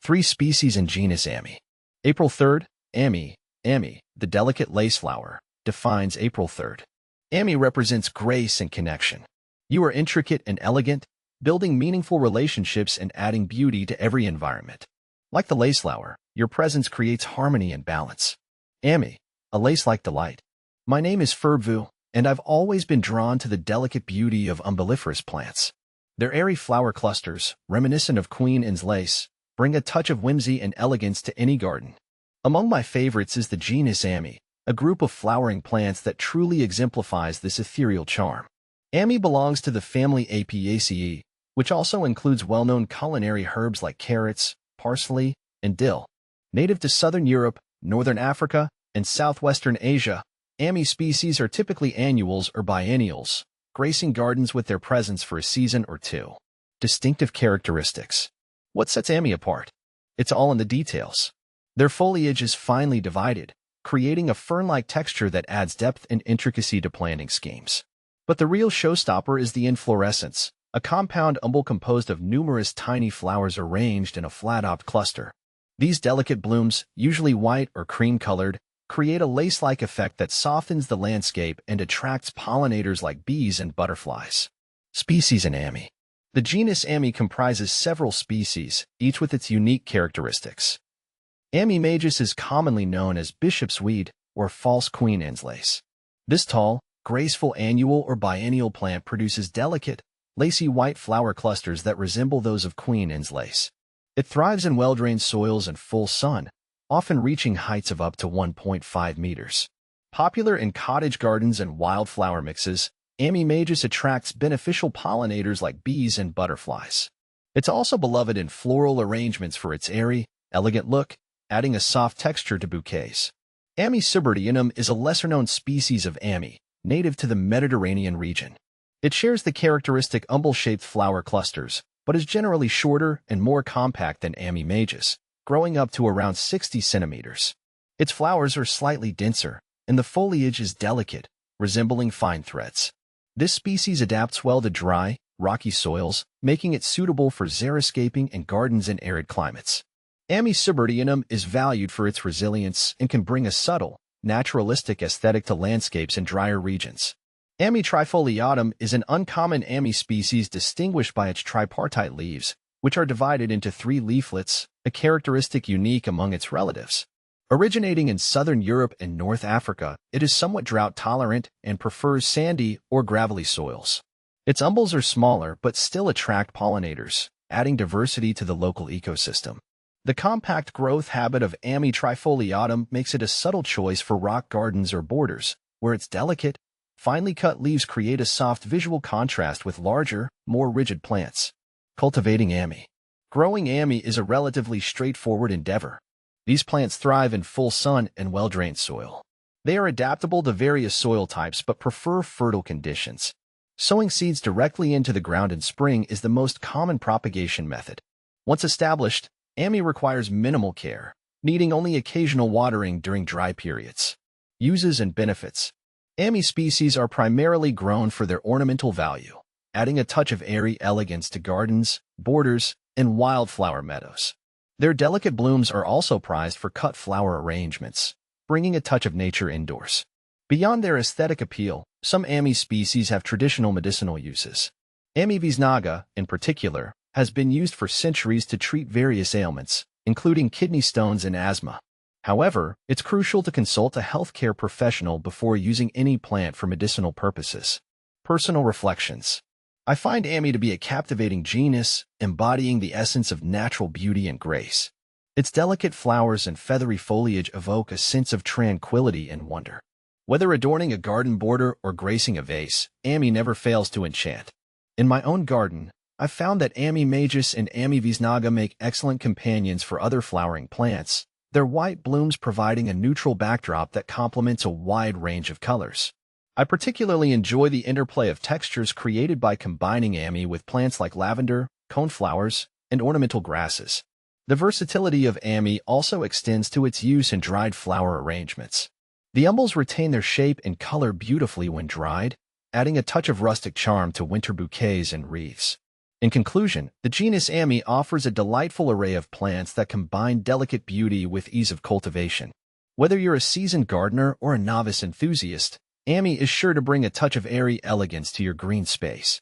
Three species in genus Ammi. April 3rd, Ammi. Ammi, the delicate lace flower, defines April 3rd. Ammi represents grace and connection. You are intricate and elegant, building meaningful relationships and adding beauty to every environment. Like the lace flower, your presence creates harmony and balance. Ammi, a lace-like delight. My name is Ferbu, and I've always been drawn to the delicate beauty of umbelliferous plants. Their airy flower clusters, reminiscent of Queen Anne's lace, bring a touch of whimsy and elegance to any garden. Among my favorites is the genus Ammi, a group of flowering plants that truly exemplifies this ethereal charm. Ammi belongs to the family Apiaceae, which also includes well-known culinary herbs like carrots, parsley, and dill. Native to southern Europe, northern Africa, and southwestern Asia, Ammi species are typically annuals or biennials, gracing gardens with their presence for a season or two. Distinctive characteristics. What sets Ammi apart? It's all in the details. Their foliage is finely divided, creating a fern-like texture that adds depth and intricacy to planting schemes. But the real showstopper is the inflorescence, a compound umbel composed of numerous tiny flowers arranged in a flat-topped cluster. These delicate blooms, usually white or cream-colored, create a lace-like effect that softens the landscape and attracts pollinators like bees and butterflies. Species in Ammi. The genus Ammi comprises several species, each with its unique characteristics. Ammi majus is commonly known as bishop's weed or false Queen Anne's lace. This tall, graceful annual or biennial plant produces delicate, lacy white flower clusters that resemble those of Queen Anne's lace. It thrives in well-drained soils and full sun, often reaching heights of up to 1.5 meters. Popular in cottage gardens and wildflower mixes, Ammi majus attracts beneficial pollinators like bees and butterflies. It's also beloved in floral arrangements for its airy, elegant look, adding a soft texture to bouquets. Ammi suburtianum is a lesser-known species of Ammi, native to the Mediterranean region. It shares the characteristic umbel-shaped flower clusters, but is generally shorter and more compact than Ammi majus, growing up to around 60 centimeters. Its flowers are slightly denser, and the foliage is delicate, resembling fine threads. This species adapts well to dry, rocky soils, making it suitable for xeriscaping and gardens in arid climates. Ammi suburtianum is valued for its resilience and can bring a subtle, naturalistic aesthetic to landscapes in drier regions. Ammi trifoliatum is an uncommon Ammi species distinguished by its tripartite leaves, which are divided into 3 leaflets, a characteristic unique among its relatives. Originating in southern Europe and North Africa, it is somewhat drought-tolerant and prefers sandy or gravelly soils. Its umbels are smaller but still attract pollinators, adding diversity to the local ecosystem. The compact growth habit of Ammi trifoliatum makes it a subtle choice for rock gardens or borders, where its delicate, finely cut leaves create a soft visual contrast with larger, more rigid plants. Cultivating Ammi. Growing Ammi is a relatively straightforward endeavor. These plants thrive in full sun and well-drained soil. They are adaptable to various soil types but prefer fertile conditions. Sowing seeds directly into the ground in spring is the most common propagation method. Once established, Ammi requires minimal care, needing only occasional watering during dry periods. Uses and benefits. Ammi species are primarily grown for their ornamental value, adding a touch of airy elegance to gardens, borders, and wildflower meadows. Their delicate blooms are also prized for cut flower arrangements, bringing a touch of nature indoors. Beyond their aesthetic appeal, some Ammi species have traditional medicinal uses. Ammi visnaga, in particular, has been used for centuries to treat various ailments, including kidney stones and asthma. However, it's crucial to consult a healthcare professional before using any plant for medicinal purposes. Personal reflections. I find Ammi to be a captivating genus, embodying the essence of natural beauty and grace. Its delicate flowers and feathery foliage evoke a sense of tranquility and wonder. Whether adorning a garden border or gracing a vase, Ammi never fails to enchant. In my own garden, I've found that Ammi majus and Ammi visnaga make excellent companions for other flowering plants, their white blooms providing a neutral backdrop that complements a wide range of colors. I particularly enjoy the interplay of textures created by combining Ammi with plants like lavender, coneflowers, and ornamental grasses. The versatility of Ammi also extends to its use in dried flower arrangements. The umbels retain their shape and color beautifully when dried, adding a touch of rustic charm to winter bouquets and wreaths. In conclusion, the genus Ammi offers a delightful array of plants that combine delicate beauty with ease of cultivation. Whether you're a seasoned gardener or a novice enthusiast, Ammi is sure to bring a touch of airy elegance to your green space.